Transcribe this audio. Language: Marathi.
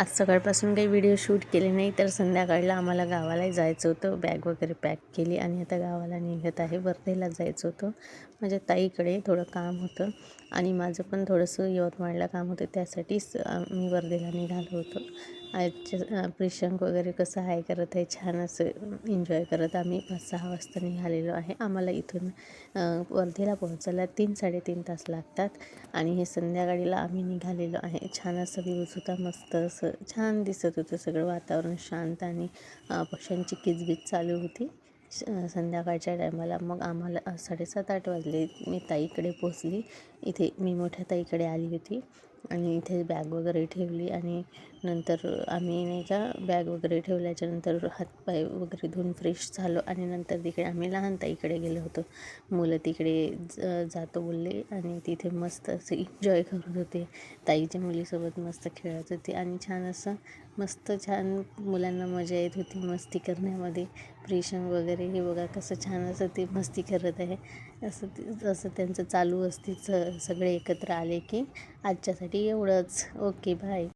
आज सकाळपासून काही व्हिडिओ शूट केले नाही, तर संध्याकाळला आम्हाला गावाला जायचं होतं. बॅग वगैरे पॅक केली आणि आता गावाला निघत आहे. वर्धेला जायचं होतं, माझ्या ताईकडे थोडं काम होतं आणि माझं पण थोडंसं यवतमाळला काम होतं. त्यासाठीच मी वर्धेला निघालो होतो. आजच्या प्रिशंक वगैरे कसं आहे करत आहे, छान असं एन्जॉय करत आम्ही 5-6 वाजता निघालेलो आहे. आम्हाला इथून वर्धेला पोहोचायला 3-3.5 तास लागतात आणि हे संध्याकाळीला आम्ही निघालेलो आहे. छान असं व्ह्यूज होता, मस्त असं छान दिसत होतं सगळं वातावरण शांत आणि पक्ष्यांची किचबिच चालू होती संध्याकाळच्या टायमाला. मग आम्हाला 7:30-8 वाजले. मी ताईकडे पोचली. इथे मी मोठ्या ताईकडे आली होती आणि इथे बॅग वगैरे ठेवली आणि नंतर आम्ही नाही का बॅग वगैरे ठेवल्याच्यानंतर हातपाय वगैरे धुवून फ्रेश झालो आणि नंतर तिकडे आम्ही लहान ताईकडे गेलो होतो. मुलं तिकडे जातो बोलले आणि तिथे मस्त असं एन्जॉय करत होते. ताईच्या मुलीसोबत मस्त खेळत होते आणि छान असं छान मुलांना मजा येत होती मस्ती करण्यामध्ये. प्रिशंक वगैरे हे बघा कसं छान असं ते मस्ती करत आहे. असं त्यांचं चालू असते. सगळे एकत्र आले की आजच्यासाठी एवढंच. Okay, bye.